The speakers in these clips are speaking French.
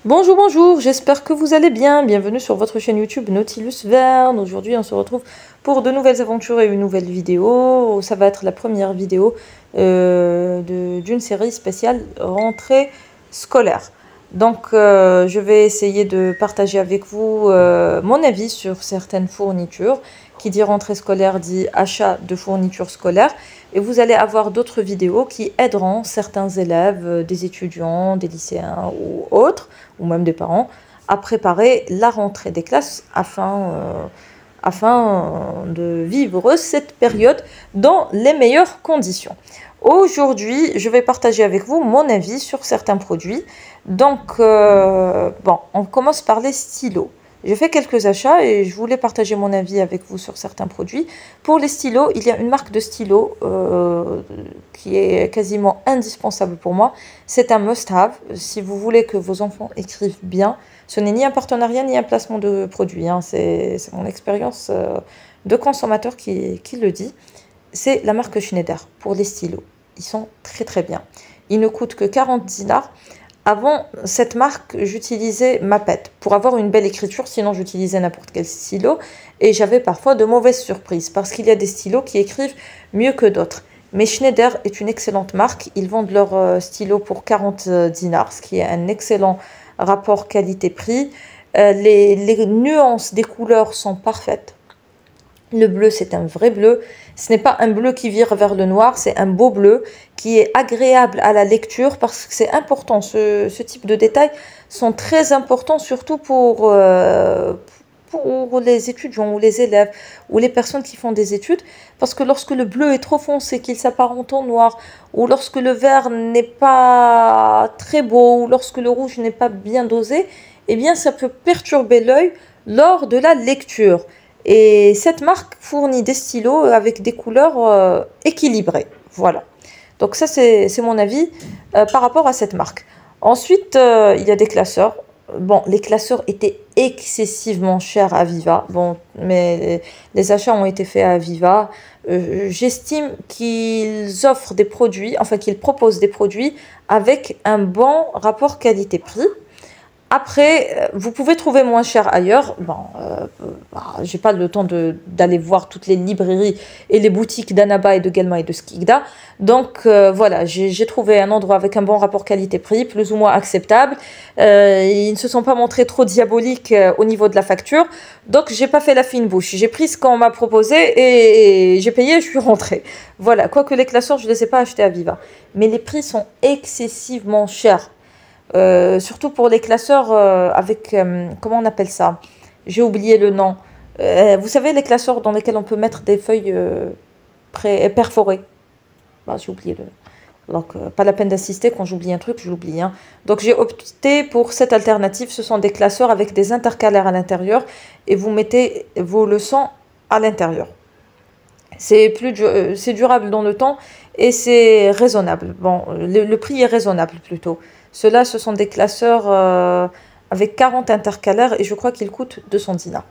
Bonjour, bonjour, j'espère que vous allez bien. Bienvenue sur votre chaîne YouTube Nautilus Verne. Aujourd'hui, on se retrouve pour de nouvelles aventures et une nouvelle vidéo. Ça va être la première vidéo d'une série spéciale rentrée scolaire. Donc, je vais essayer de partager avec vous mon avis sur certaines fournitures. Qui dit rentrée scolaire dit achat de fournitures scolaires. Et vous allez avoir d'autres vidéos qui aideront certains élèves, des étudiants, des lycéens ou autres, ou même des parents, à préparer la rentrée des classes afin de vivre cette période dans les meilleures conditions. Aujourd'hui, je vais partager avec vous mon avis sur certains produits. Donc, bon, on commence par les stylos. J'ai fait quelques achats et je voulais partager mon avis avec vous sur certains produits. Pour les stylos, il y a une marque de stylos qui est quasiment indispensable pour moi. C'est un must-have. Si vous voulez que vos enfants écrivent bien, ce n'est ni un partenariat ni un placement de produit. Hein. C'est mon expérience de consommateur qui le dit. C'est la marque Schneider pour les stylos. Ils sont très très bien. Ils ne coûtent que 40 dinars. Avant cette marque, j'utilisais Mapette pour avoir une belle écriture, sinon j'utilisais n'importe quel stylo et j'avais parfois de mauvaises surprises parce qu'il y a des stylos qui écrivent mieux que d'autres. Mais Schneider est une excellente marque, ils vendent leurs stylos pour 40 dinars, ce qui est un excellent rapport qualité-prix. Les nuances des couleurs sont parfaites. Le bleu, c'est un vrai bleu. Ce n'est pas un bleu qui vire vers le noir, c'est un beau bleu qui est agréable à la lecture parce que c'est important. Ce type de détails sont très importants, surtout pour les étudiants ou les élèves ou les personnes qui font des études. Parce que lorsque le bleu est trop foncé, qu'il s'apparente au noir, ou lorsque le vert n'est pas très beau, ou lorsque le rouge n'est pas bien dosé, eh bien ça peut perturber l'œil lors de la lecture. Et cette marque fournit des stylos avec des couleurs équilibrées. Voilà. Donc ça, c'est mon avis par rapport à cette marque. Ensuite, il y a des classeurs. Bon, les classeurs étaient excessivement chers à Viva. Bon, mais les achats ont été faits à Viva. J'estime qu'ils offrent des produits, enfin qu'ils proposent des produits avec un bon rapport qualité-prix. Après, vous pouvez trouver moins cher ailleurs. Bon, j'ai pas le temps d'aller voir toutes les librairies et les boutiques d'Annaba et de Guelma et de Skikda. Donc voilà, j'ai trouvé un endroit avec un bon rapport qualité-prix, plus ou moins acceptable. Ils ne se sont pas montrés trop diaboliques au niveau de la facture. Donc j'ai pas fait la fine bouche. J'ai pris ce qu'on m'a proposé et j'ai payé et je suis rentrée. Voilà, quoique les classeurs, je ne les ai pas achetés à Viva. Mais les prix sont excessivement chers. Surtout pour les classeurs avec, comment on appelle ça? J'ai oublié le nom. Vous savez, les classeurs dans lesquels on peut mettre des feuilles perforées. Bah, j'ai oublié le nom. Donc, pas la peine d'assister, quand j'oublie un truc, je l'oublie. Hein. Donc, j'ai opté pour cette alternative. Ce sont des classeurs avec des intercalaires à l'intérieur et vous mettez vos leçons à l'intérieur. C'est durable dans le temps et c'est raisonnable. Bon, le prix est raisonnable plutôt. Ceux-là, ce sont des classeurs avec 40 intercalaires et je crois qu'ils coûtent 200 dinars.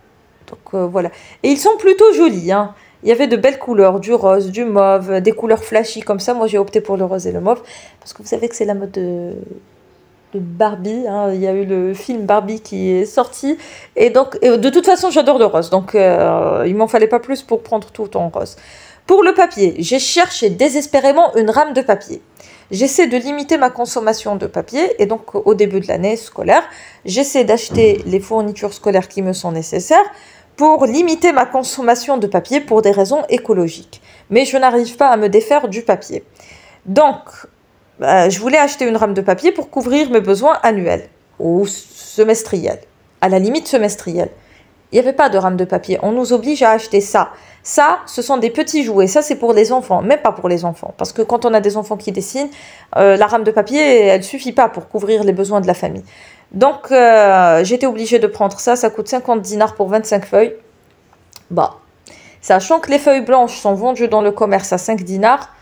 Donc voilà. Et ils sont plutôt jolis. Hein. Il y avait de belles couleurs, du rose, du mauve, des couleurs flashy comme ça. Moi, j'ai opté pour le rose et le mauve parce que vous savez que c'est la mode de Barbie. Hein. Il y a eu le film Barbie qui est sorti. Et donc, de toute façon, j'adore le rose. Donc, il m'en fallait pas plus pour prendre tout en rose. Pour le papier, j'ai cherché désespérément une rame de papier. J'essaie de limiter ma consommation de papier et donc au début de l'année scolaire, j'essaie d'acheter les fournitures scolaires qui me sont nécessaires pour limiter ma consommation de papier pour des raisons écologiques. Mais je n'arrive pas à me défaire du papier. Donc, je voulais acheter une rame de papier pour couvrir mes besoins annuels ou semestriels, à la limite semestrielle. Il n'y avait pas de rame de papier. On nous oblige à acheter ça. Ça, ce sont des petits jouets. Ça, c'est pour les enfants, même pas pour les enfants. Parce que quand on a des enfants qui dessinent, la rame de papier, elle ne suffit pas pour couvrir les besoins de la famille. Donc, j'étais obligée de prendre ça. Ça coûte 50 dinars pour 25 feuilles. Bah, sachant que les feuilles blanches sont vendues dans le commerce à 5 dinars,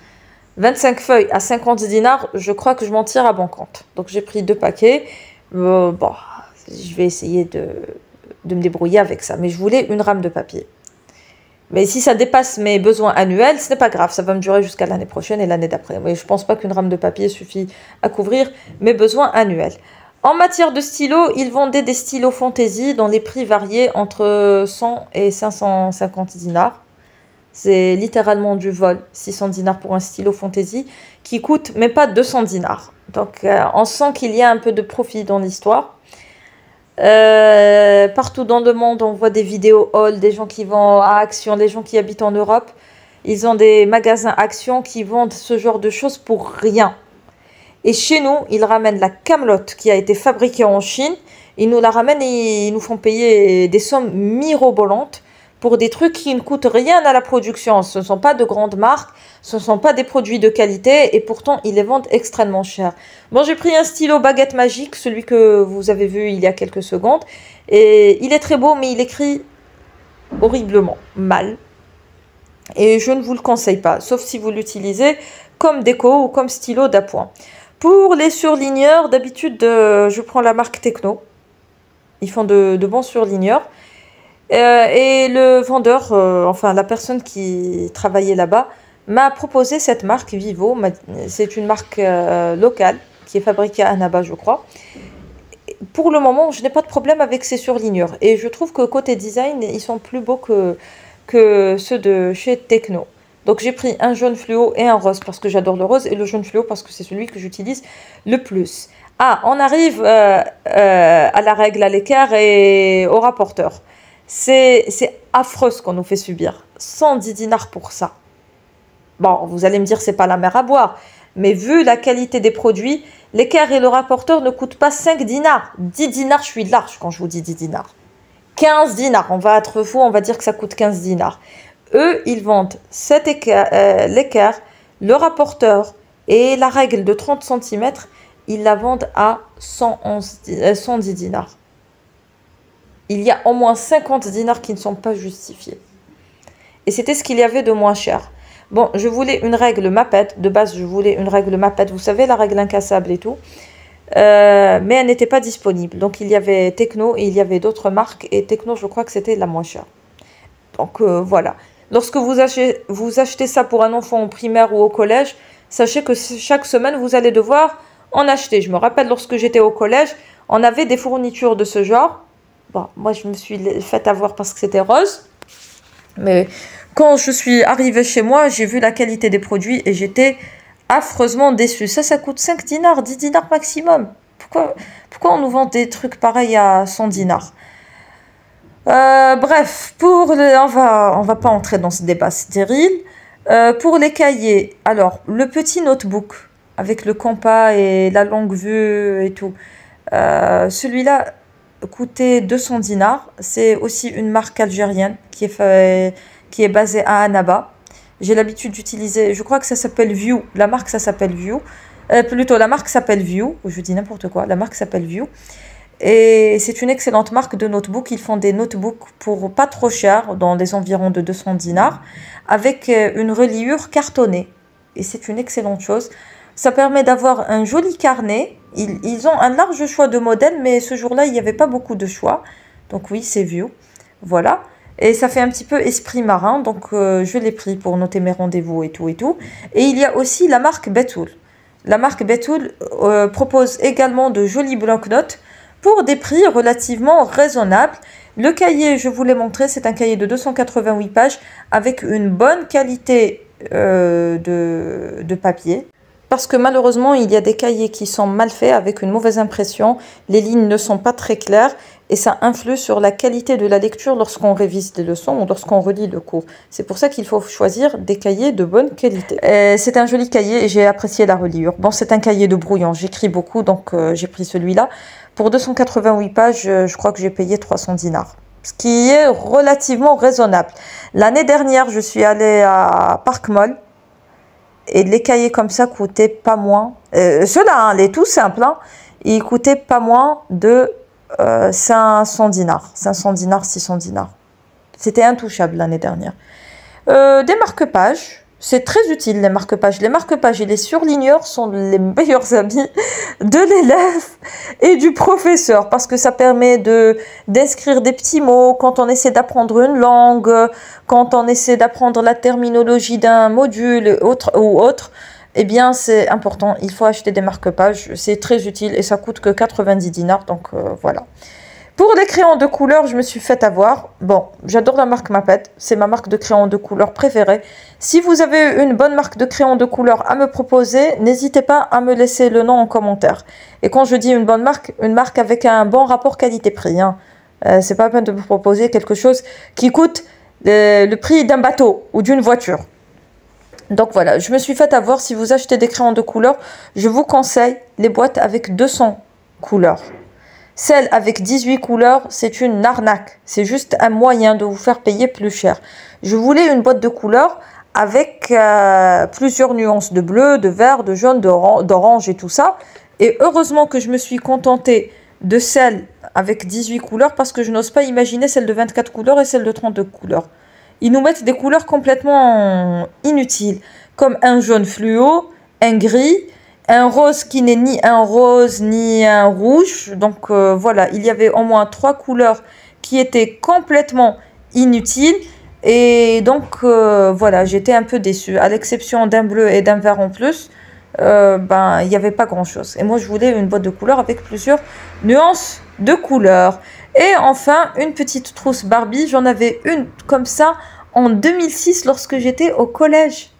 25 feuilles à 50 dinars, je crois que je m'en tire à bon compte. Donc, j'ai pris 2 paquets. Bon, je vais essayer de me débrouiller avec ça. Mais je voulais une rame de papier. Mais si ça dépasse mes besoins annuels, ce n'est pas grave. Ça va me durer jusqu'à l'année prochaine et l'année d'après. Mais je ne pense pas qu'une rame de papier suffit à couvrir mes besoins annuels. En matière de stylos, ils vendaient des stylos fantaisie dont les prix variaient entre 100 et 550 dinars. C'est littéralement du vol, 600 dinars pour un stylo fantaisie qui coûte même pas 200 dinars. Donc on sent qu'il y a un peu de profit dans l'histoire. Partout dans le monde, on voit des vidéos haul, des gens qui vont à Action, les gens qui habitent en Europe. Ils ont des magasins Action qui vendent ce genre de choses pour rien. Et chez nous, ils ramènent la camelote qui a été fabriquée en Chine. Ils nous la ramènent et ils nous font payer des sommes mirobolantes pour des trucs qui ne coûtent rien à la production. Ce ne sont pas de grandes marques, ce ne sont pas des produits de qualité et pourtant ils les vendent extrêmement cher. Bon, j'ai pris un stylo baguette magique, celui que vous avez vu il y a quelques secondes. Et il est très beau, mais il écrit horriblement mal. Et je ne vous le conseille pas, sauf si vous l'utilisez comme déco ou comme stylo d'appoint. Pour les surligneurs, d'habitude, je prends la marque Techno. Ils font de bons surligneurs. Et le vendeur, enfin la personne qui travaillait là-bas, m'a proposé cette marque Vivo. C'est une marque locale qui est fabriquée à Annaba, je crois. Pour le moment, je n'ai pas de problème avec ces surligneurs. Et je trouve que côté design, ils sont plus beaux que ceux de chez Techno. Donc j'ai pris un jaune fluo et un rose parce que j'adore le rose et le jaune fluo parce que c'est celui que j'utilise le plus. Ah, on arrive à la règle, à l'équerre et au rapporteur. C'est affreux ce qu'on nous fait subir. 110 dinars pour ça. Bon, vous allez me dire c'est pas la mer à boire. Mais vu la qualité des produits, l'équerre et le rapporteur ne coûtent pas 5 dinars. 10 dinars, je suis large quand je vous dis 10 dinars. 15 dinars, on va être fou, on va dire que ça coûte 15 dinars. Eux, ils vendent l'équerre, le rapporteur et la règle de 30 cm, ils la vendent à 110 dinars. Il y a au moins 50 dinars qui ne sont pas justifiés. Et c'était ce qu'il y avait de moins cher. Bon, je voulais une règle Maped. De base, je voulais une règle Maped. Vous savez, la règle incassable et tout. Mais elle n'était pas disponible. Donc, il y avait Techno et il y avait d'autres marques. Et Techno, je crois que c'était la moins chère. Donc, voilà. Lorsque vous achetez ça pour un enfant au primaire ou au collège, sachez que chaque semaine, vous allez devoir en acheter. Je me rappelle, lorsque j'étais au collège, on avait des fournitures de ce genre. Bon, moi, je me suis fait avoir parce que c'était rose. Mais quand je suis arrivée chez moi, j'ai vu la qualité des produits et j'étais affreusement déçue. Ça coûte 5 dinars, 10 dinars maximum. Pourquoi on nous vend des trucs pareils à 100 dinars? Bref, on va pas entrer dans ce débat stérile. Pour les cahiers, alors, le petit notebook avec le compas et la longue vue et tout, celui-là coûtait 200 dinars. C'est aussi une marque algérienne qui est basée à Annaba. J'ai l'habitude d'utiliser, je crois que ça s'appelle View. La marque, ça s'appelle View. Plutôt, la marque s'appelle View. Je dis n'importe quoi. La marque s'appelle View. Et c'est une excellente marque de notebook. Ils font des notebooks pour pas trop cher, dans les environs de 200 dinars, avec une reliure cartonnée. Et c'est une excellente chose. Ça permet d'avoir un joli carnet. Ils ont un large choix de modèles, mais ce jour-là, il n'y avait pas beaucoup de choix. Donc oui, c'est View. Voilà. Et ça fait un petit peu esprit marin. Donc je l'ai pris pour noter mes rendez-vous et tout et tout. Et il y a aussi la marque Betool. La marque Betool propose également de jolis blocs-notes pour des prix relativement raisonnables. Le cahier, je vous l'ai montré, c'est un cahier de 288 pages avec une bonne qualité de papier. Parce que malheureusement, il y a des cahiers qui sont mal faits avec une mauvaise impression. Les lignes ne sont pas très claires et ça influe sur la qualité de la lecture lorsqu'on révise des leçons ou lorsqu'on relit le cours. C'est pour ça qu'il faut choisir des cahiers de bonne qualité. C'est un joli cahier et j'ai apprécié la reliure. Bon, c'est un cahier de brouillon. J'écris beaucoup, donc j'ai pris celui-là. Pour 288 pages, je crois que j'ai payé 300 dinars. Ce qui est relativement raisonnable. L'année dernière, je suis allée à Park Mall. Et les cahiers comme ça coûtaient pas moins, ceux-là, hein, les tout simples, hein, ils coûtaient pas moins de 500 dinars. 500 dinars, 600 dinars. C'était intouchable l'année dernière. Des marque-pages, c'est très utile les marque-pages. Les marque-pages et les surligneurs sont les meilleurs amis de l'élève et du professeur parce que ça permet d'inscrire des petits mots quand on essaie d'apprendre une langue, quand on essaie d'apprendre la terminologie d'un module ou autre. eh bien c'est important, il faut acheter des marque-pages, c'est très utile et ça coûte que 90 dinars, donc voilà. Pour les crayons de couleur, je me suis fait avoir. Bon, j'adore la marque Maped, c'est ma marque de crayons de couleur préférée. Si vous avez une bonne marque de crayons de couleur à me proposer, n'hésitez pas à me laisser le nom en commentaire. Et quand je dis une bonne marque, une marque avec un bon rapport qualité-prix, hein. C'est pas la peine de vous proposer quelque chose qui coûte le prix d'un bateau ou d'une voiture. Donc voilà, je me suis fait avoir. Si vous achetez des crayons de couleur, je vous conseille les boîtes avec 200 couleurs. Celle avec 18 couleurs, c'est une arnaque. C'est juste un moyen de vous faire payer plus cher. Je voulais une boîte de couleurs avec plusieurs nuances de bleu, de vert, de jaune, d'orange et tout ça. Et heureusement que je me suis contentée de celle avec 18 couleurs parce que je n'ose pas imaginer celle de 24 couleurs et celle de 32 couleurs. Ils nous mettent des couleurs complètement inutiles, comme un jaune fluo, un gris, un rose qui n'est ni un rose ni un rouge. Donc voilà, il y avait au moins 3 couleurs qui étaient complètement inutiles. Et donc voilà, j'étais un peu déçue. À l'exception d'un bleu et d'un vert en plus, ben, il n'y avait pas grand chose. Et moi, je voulais une boîte de couleurs avec plusieurs nuances de couleurs. Et enfin, une petite trousse Barbie. J'en avais une comme ça en 2006 lorsque j'étais au collège.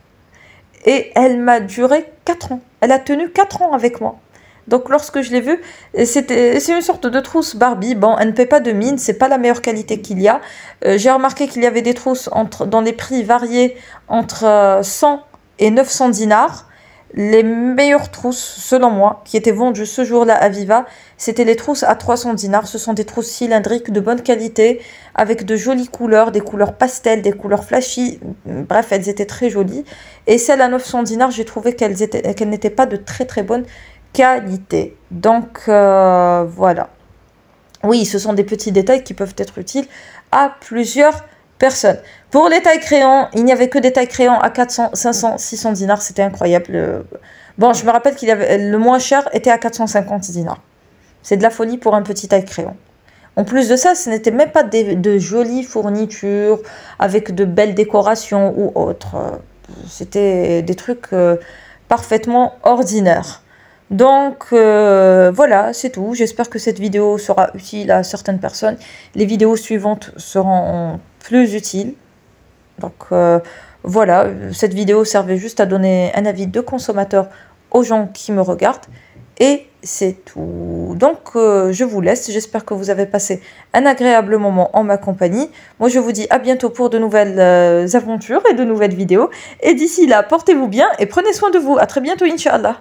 Et elle m'a duré 4 ans. Elle a tenu 4 ans avec moi. Donc lorsque je l'ai vue, c'est une sorte de trousse Barbie. Bon, elle ne paie pas de mine, c'est pas la meilleure qualité qu'il y a. J'ai remarqué qu'il y avait des trousses dans des prix variés entre 100 et 900 dinars. Les meilleures trousses, selon moi, qui étaient vendues ce jour-là à Viva, c'était les trousses à 300 dinars. Ce sont des trousses cylindriques de bonne qualité, avec de jolies couleurs, des couleurs pastel, des couleurs flashy. Bref, elles étaient très jolies. Et celles à 900 dinars, j'ai trouvé qu'elles n'étaient pas de très très bonne qualité. Donc, voilà. Oui, ce sont des petits détails qui peuvent être utiles à plusieurs personnes. Pour les tailles crayons, il n'y avait que des tailles crayons à 400, 500, 600 dinars. C'était incroyable. Bon, je me rappelle qu'il y avait le moins cher était à 450 dinars. C'est de la folie pour un petit taille crayon. En plus de ça, ce n'était même pas de jolies fournitures avec de belles décorations ou autres. C'était des trucs parfaitement ordinaires. Donc voilà, c'est tout. J'espère que cette vidéo sera utile à certaines personnes. Les vidéos suivantes seront plus utiles. Donc voilà, cette vidéo servait juste à donner un avis de consommateur aux gens qui me regardent. Et c'est tout. Donc je vous laisse. J'espère que vous avez passé un agréable moment en ma compagnie. Moi je vous dis à bientôt pour de nouvelles aventures et de nouvelles vidéos. Et d'ici là, portez-vous bien et prenez soin de vous. À très bientôt, Inch'Allah.